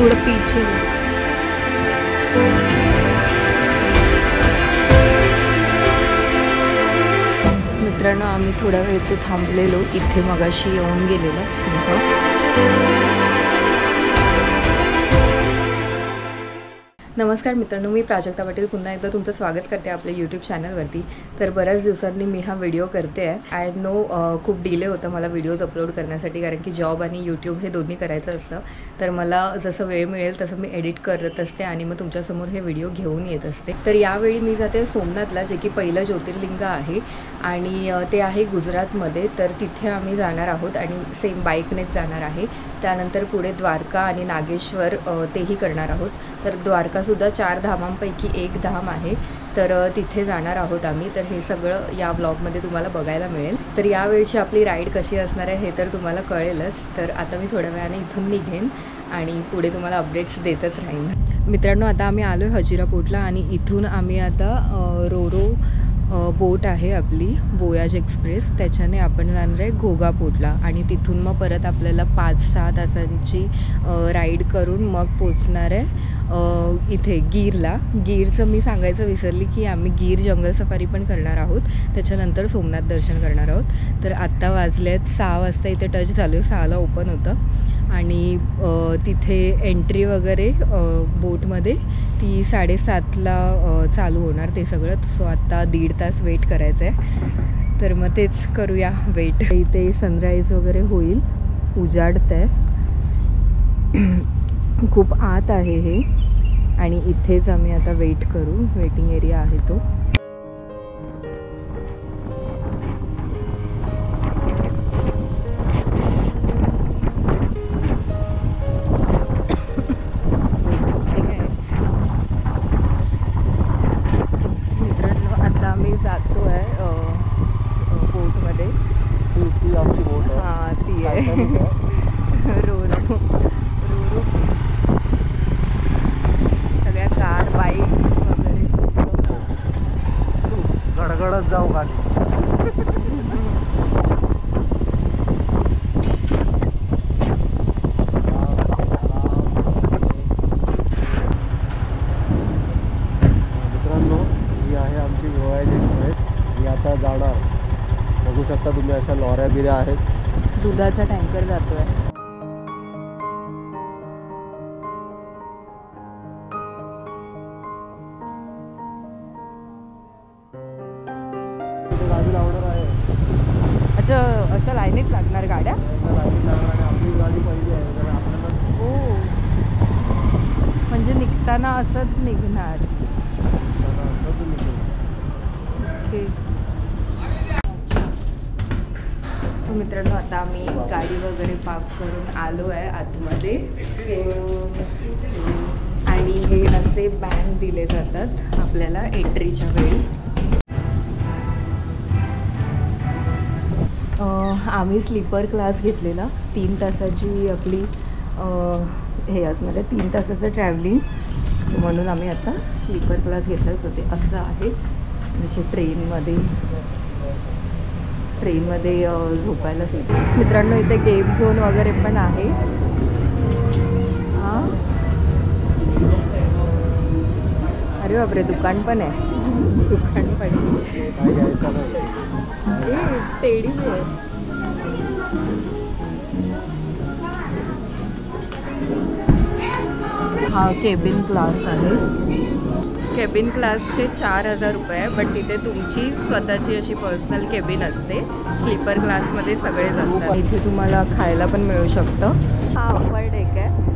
थोड़ा पीछे। मित्रांनो आम्ही थोडा वेळ इथे थांबलेलो, इथे मगाशी येऊन गेलेला सिंह। नमस्कार मित्रांनो, मी प्राजक्ता पाटील पुन्हा एकदा तुमचं स्वागत करते आपल्या यूट्यूब चॅनलवरती। तर बऱ्याच दिवसांनी मी हा व्हिडिओ करते आहे। आय नो खूप डिले होतं मला व्हिडिओज अपलोड करण्यासाठी, कारण की जॉब आणि यूट्यूब हे दोन्ही करायचं असतं। तर मला जसं वेळ मिळेल तसं मी एडिट करत असते आणि मग तुमच्यासमोर हे व्हिडिओ घेऊन येत असते। तर यावेळी मी जाते सोमनाथला, जे की पहिलं ज्योतिर्लिंग आहे आणि ते आहे गुजरातमध्ये। तर तिथे आम्ही जाणार आहोत आणि सेम बाईकनेच जाणार आहे। त्यानंतर पुढे द्वारका आणि नागेश्वर तेही करणार आहोत। तर द्वारकासुद्धा 4 धामांपैकी एक धाम आहे, तर तिथे जाणार आहोत आम्ही। तर हे सगळं या ब्लॉगमध्ये तुम्हाला बघायला मिळेल। तर यावेळची आपली राईड कशी असणार आहे हे तर तुम्हाला कळेलच। तर आता मी थोड्या वेळाने इथून निघेन आणि पुढे तुम्हाला अपडेट्स देतच राहीन। मित्रांनो आता आम्ही आलो आहे हजिरा पोर्टला आणि इथून आम्ही आता रोरो बोट आहे आपली वोयाज एक्सप्रेस, त्याच्याने आपण जाणार आहे घोगा पोर्टला आणि तिथून मग परत आपल्याला 5-6 तासांची राईड करून मग पोचणार आहे इथे गीरला। गीरचं मी सांगायचं विसरली की आम्ही गीर जंगल सफारी पण करणार आहोत, त्याच्यानंतर सोमनाथ दर्शन करणार आहोत। तर आत्ता वाजलेत 6 वाजता, इथे टच झालो आहे, 6ला ओपन होतं आणि तिथे एंट्री वगैरे बोटमध्ये ती 7:30ला चालू होणार ते सगळं। सो आत्ता 1.5 तास वेट करायचं आहे, तर मग तेच करूया वेट। इथे सनराईज वगैरे होईल, उजाडत आहे, खूप आत आहे हे आणि इथेच आम्ही आता वेट करू। वेटिंग एरिया आहे तो। मित्रांनो आता आम्ही जातो आहे बोटमध्ये। ती आमची बोट आहे। हां ती आहे रोरो। सगळ्या कार बाईक्स वगैरे गडगडत जाऊ खाली। मित्रांनो ही आहे आमची वोयाज एक्सप्रेस। ही आता जाणार, बघू शकता तुम्ही अशा लॉऱ्या बिऱ्या आहेत, दुधाचा टँकर जातो आहे। गाडी लावणार आहे। अच्छा, अशा लाईनीत लागणार गाड्या? लाईनीत लागणार आणि आपली गाडी पहिली आहे, तर आपल्याला हो, म्हणजे निघताना असंच निघणार। ओके, अच्छा। सो मित्रांनो आता आम्ही गाडी वगैरे पार्क करून आलो आहे आतमध्ये आणि हे असे बँड दिले जातात आपल्याला एंट्रीच्या वेळी। आम्ही स्लीपर क्लास घेतलेला, 3 तासाची आपली हे असणार आहे, 3 तासाचं ट्रॅव्हलिंग। सो म्हणून आम्ही आता स्लीपर क्लास घेतलाच होते। असं आहे जसे ट्रेनमध्ये झोपायला सीट। मित्रांनो इथे गेम झोन वगैरे पण आहे। हां, अरे बापरे, दुकान पण आहे, दुकान पण टेडी बिअर। हा केबिन क्लास आहे। केबिन क्लासचे 4,000 रुपये आहे, बट तिथे तुमची स्वतःची अशी पर्सनल केबिन असते। स्लीपर क्लासमध्ये सगळेच असतात। इथे तुम्हाला खायला पण मिळू शकतं। हा अपर डेक आहे।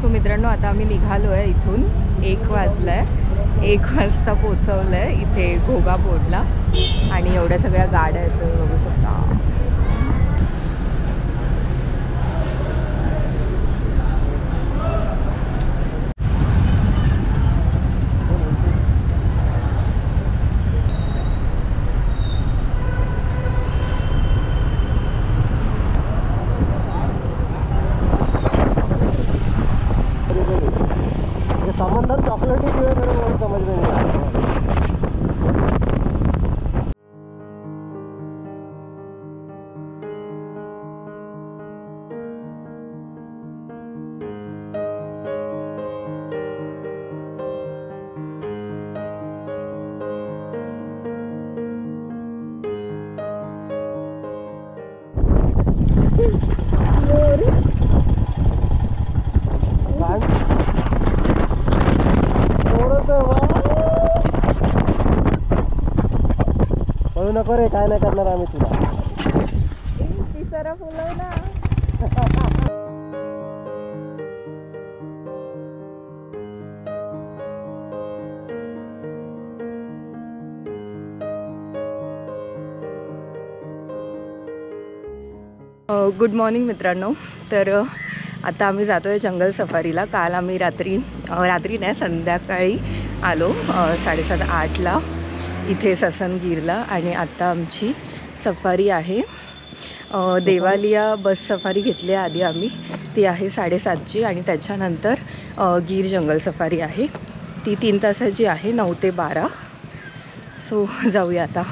सो मित्रांनो आता आम्ही निघालो आहे इथून। 1 वाजला आहे, 1 वाजता पोचवलं आहे इथे घोगा पोर्टला आणि एवढ्या सगळ्या गाड्या आहेत तुम्ही बघू शकता। पळू नको रे, काय नाही करणार आम्ही तुला. तिसरा फुलव ना. गुड मॉर्निंग मित्रांनो. तर आता आम्ही जातो आहे जंगल सफारीला. काल आम्ही रात्री नाही संध्याकाळी आलो 7:30-8ला इथे ससनगीरला. आणि आता आमची सफारी आहे देवालिया बस सफारी घेतली आहे आधी आम्ही. ती आहे 7:30ची. आणि त्याच्यानंतर गीर जंगल सफारी आहे, ती 3 तासाची आहे 9 ते 12. सो जाऊया आता.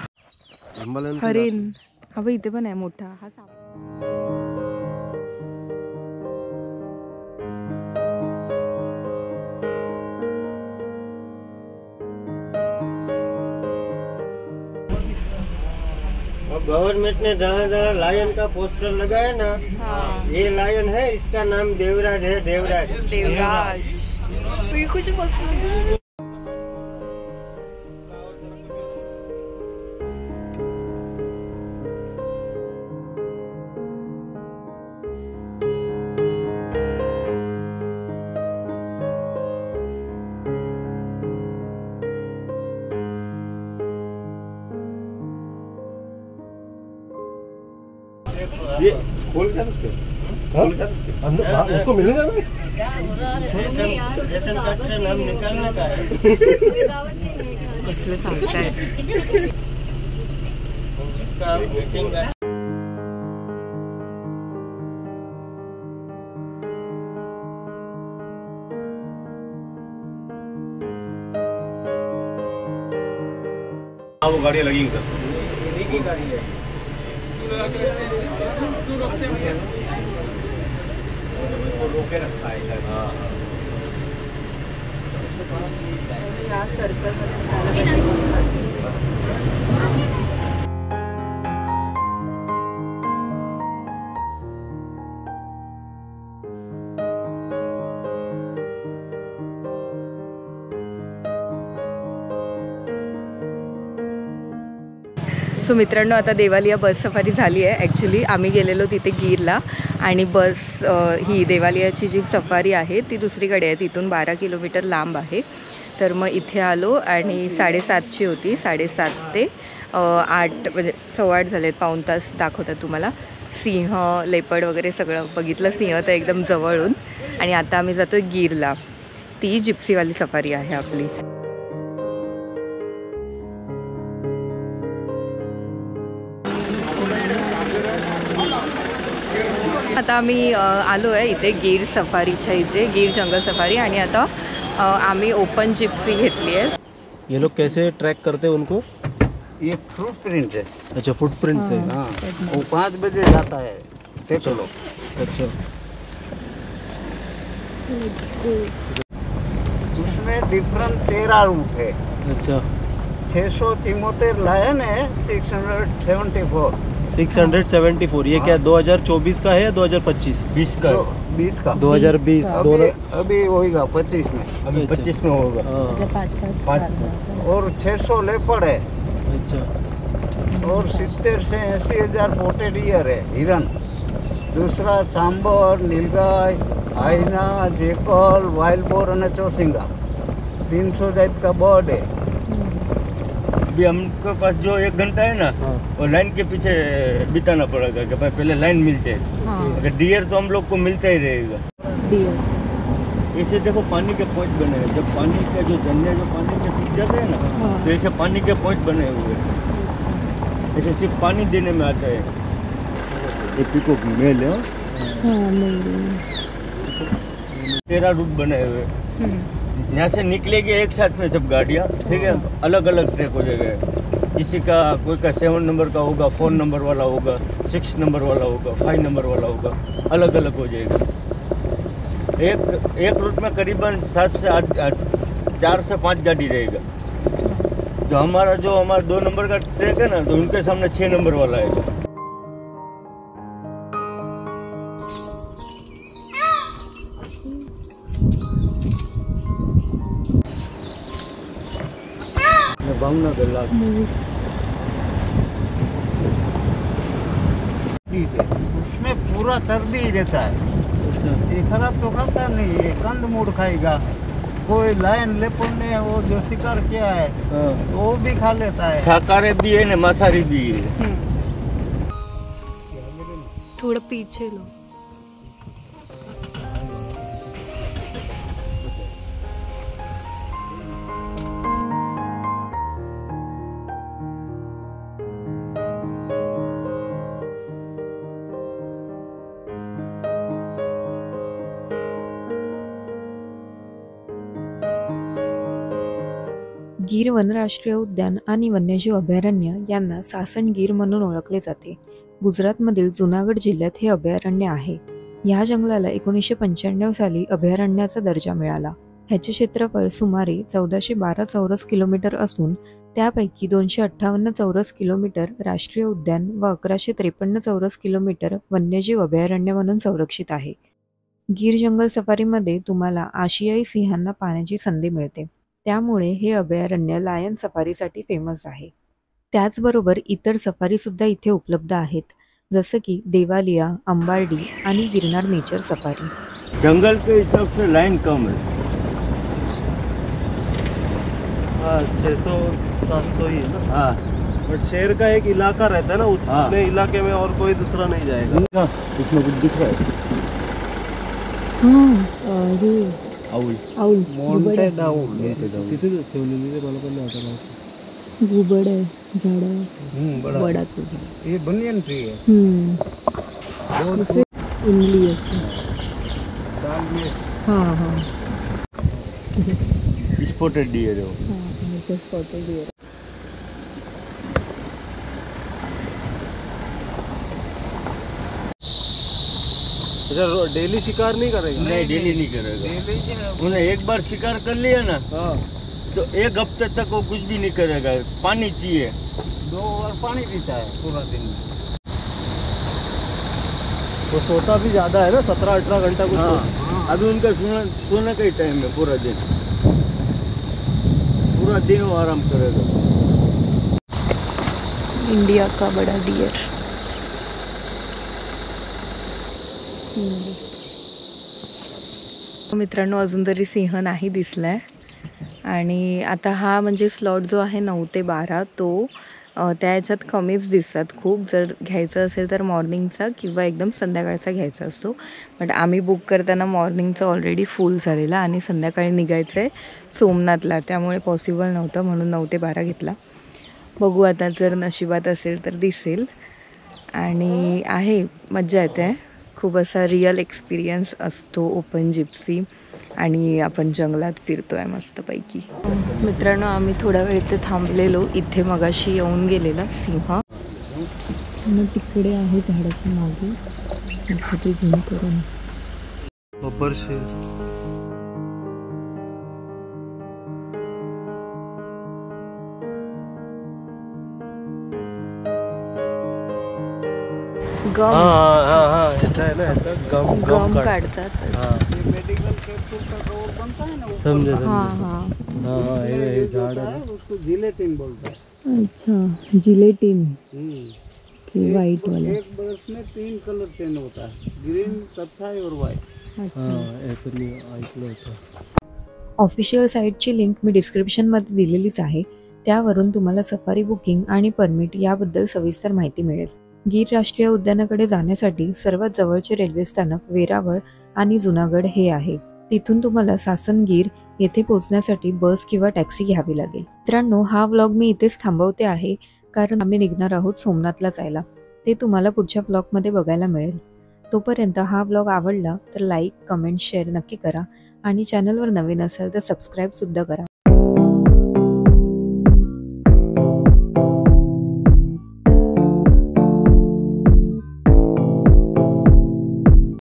हरिण हवं इथे पण आहे मोठा. हा साप. गवर्नमेंट ने जहाँ लायन का पोस्टर लगाया ना, ये लायन है, इसका नाम देवराज है. देवराज कुछ ये खोल क्या सकते अंदर इसको मिलेगा रेशन कार्ड से नाम निकालने का है. कसलं चालतंय. वो गाड़ियाँ लगी उधर गाड़ी है. रोके रखा है. या सर्कल सो मित्रांनो, आता देवालिया बस सफारी झाली आहे. ॲक्च्युली आम्ही गेलेलो तिथे गीरला. आणि बस ही देवालियाची जी सफारी आहे ती दुसरीकडे आहे, तिथून 12 किलोमीटर लांब आहे. तर मग इथे आलो आणि 7:30ची होती. 7:30 ते 8 म्हणजे 8:15 झालेत. पाऊण तास दाखवतात तुम्हाला. सिंह लेपर्ड वगैरे सगळं बघितलं. सिंह तर एकदम जवळून. आणि आता आम्ही जातो आहे गीरला. ती जिप्सीवाली सफारी आहे आपली. आता आम्ही आलो आहे इथे गीर सफारीच्या इथे, गीर जंगल सफारी. आणि आता आम्ही ओपन जिप्सी घेतली आहे. ये लोग कैसे ट्रैक करते हैं उनको? ये फुटप्रिंट है. अच्छा, फुटप्रिंट से. हाँ, वो 5 बजे जाता है. देखो लो. अच्छा, उसमें डिफरेंट 13 रूट है. अच्छा. 673 लायन है. 674 674. ये क्या 2024 का है या 2025? 20 का. 20 का. 2020 अभी होगा 25 में. अभी 25 में होगा. और 600 लेपर्ड है. अच्छा. और 70 से 80 हजार पोटेड ईयर है हिरन. दूसरा सांबर, नीलगाय, हाइना, जेकल, वाइल्ड बोर और चौसिंगा. 300 जात का बर्ड है. अभी हमके पास जो 1 घंटा है ना, वो लाइन के पीछे बिताना पड़ेगा कि भाई पहले लाइन मिलते है. अगर डियर तो हम लोग को मिलता ही रहेगा. ऐसे देखो पानी के पॉइंट बने हैं. जब पानी के जो झरने जो पानी के सूख जाते हैं ना, तो ऐसे पानी के पॉइंट बने हुए हैं. ऐसे सिर्फ पानी देने में आता है. ये पीकॉक मेल है. 13 रूट बने हुए. यहाँ से निकलेगी एक साथ में सब गाड़ियाँ. ठीक है, अलग अलग ट्रैक हो जाएगा. किसी का कोई का 7 नंबर का होगा, 4 नंबर वाला होगा, 6 नंबर वाला होगा, 5 नंबर वाला होगा. अलग अलग हो जाएगा. एक रूट में करीबन 4 से 5 गाड़ी रहेगा. जो हमारा 2 नंबर का ट्रैक है ना, तो उनके सामने 6 नंबर वाला है. सोमनाथ लाख ठीक है, उसमें पूरा चर्बी रहता है। ये खराब तो खाता नहीं है, कंद मूड खाएगा। कोई लायन लेपर्ड ने वो जो शिकार किया है तो वो भी खा लेता है। शाकाहारी भी है ना मांसाहारी भी है। थोड़ा पीछे लो। गीर वनराष्ट्रीय उद्यान आणि वन्यजीव अभयारण्य यांना सासन गीर म्हणून ओळखले जाते. गुजरातमधील जुनागड जिल्ह्यात हे अभयारण्य आहे. या जंगलाला 1995 साली अभयारण्याचा दर्जा मिळाला. ह्याचे क्षेत्रफळ सुमारे 1412 चौरस किलोमीटर असून त्यापैकी 258 चौरस किलोमीटर राष्ट्रीय उद्यान व 1153 चौरस किलोमीटर वन्यजीव अभयारण्य म्हणून संरक्षित आहे. गीर जंगल सफारीमध्ये तुम्हाला आशियाई सिंहांना पाहण्याची संधी मिळते. त्यामुळे हे अभयारण्य लायन सफारीसाठी फेमस आहे. त्याचबरोबर इतर सफारीसुद्धा इथे उपलब्ध आहेत, जसं की देवालिया, अंबार्डी आणि गिरनार नेचर सफारी. जंगल के हिसाब से लाइन कम है. 600-700 ही है ना. हाँ बट शेर का एक इलाका रहता है ना, उतने इलाके में और कोई दूसरा नहीं जाएगा. इसमें कुछ दिख रहा है. Owl mounted owl. तिथे ठेवलेली ते मला पण नाही आता माहिती. घुबड आहे, झाड आहे, बड़ा वडाचं झाड. ये बनियन ट्री है. जसे इमली आहे. दाल में हां हां स्पॉटेड डियर है वो. हां, जस्ट स्पॉटेड डियर. अच्छा, डेली शिकार नहीं करेगा. नहीं डेली नहीं करेगा. उन्हें एक बार शिकार कर लिया ना हाँ, तो एक हफ्ते तक वो कुछ भी नहीं करेगा. पानी चाहिए. 2 बार पानी पीता है पूरा दिन में. वो सोता भी ज्यादा है ना, 17-18 घंटा कुछ. हाँ अभी उनका सोने का ही टाइम है. पूरा दिन वो आराम करेगा. इंडिया का बड़ा डियर. मित्रांनो, अजून तरी सिंह नाही दिसलाय. आणि आता हा म्हणजे स्लॉट जो आहे 9 ते 12 तो त्या ह्याच्यात कमीच दिसतात खूप. जर घ्यायचं असेल तर मॉर्निंगचा किंवा एकदम संध्याकाळचा घ्यायचा असतो. बट आम्ही बुक करताना मॉर्निंगचं ऑलरेडी फुल झालेलं आणि संध्याकाळी निघायचं आहे सोमनाथला, त्यामुळे पॉसिबल नव्हतं म्हणून 9 ते 12 घेतला. बघू आता, जर नशिबात असेल तर दिसेल. आणि आहे मज्जा येते. खूप असा रिअल एक्सपिरियन्स असतो ओपन जिप्सी आणि आपण जंगलात फिरतोय मस्तपैकी. मित्रांनो, आम्ही थोडा वेळ इथे थांबलेलो. इथे मगाशी येऊन गेलेला सिंह मग तिकडे आहे झाडाच्या मागे. ते झूम करून बब्बर शेर. गम हाँ, ऐसा है ना, ऐसा गम गम काटतात. काढतात. हाँ, ये मेडिकल कैप्सूल का कवर बनता है ना, वो समझे हां समझे. हां. हाँ हाँ, ये झाड़ है. उसको जिलेटिन बोलता है. अच्छा, जिलेटिन के वाइट वाला. एक बरस में 3 कलर चेंज होता है, ग्रीन, कत्थई और व्हाइट. अच्छा. हाँ, ऐसा नहीं ऐकलं होतं. ऑफिशियल साईटची लिंक मी डिस्क्रिप्शनमध्ये दिलेलीच आहे. त्यावरून तुम्हाला सफारी बुकिंग आणि परमिट याबद्दल सविस्तर माहिती मिळेल. गीर राष्ट्रीय उद्यानाकडे जाण्यासाठी सर्वात जवळचे रेल्वे स्थानक वेरावळ आणि जुनागड हे आहे. तिथून तुम्हाला सासन गीर येथे पोहोचण्यासाठी बस किंवा टॅक्सी घ्यावी लागेल. मित्रांनो, हा व्लॉग मी इथेच थांबवते आहे, कारण आम्ही निघणार आहोत सोमनाथला जायला. ते तुम्हाला पुढच्या व्लॉगमध्ये बघायला मिळेल. तोपर्यंत हा व्लॉग आवडला तर लाईक, कमेंट, शेअर नक्की करा आणि चॅनलवर नवीन असाल तर सबस्क्राईब सुद्धा करा.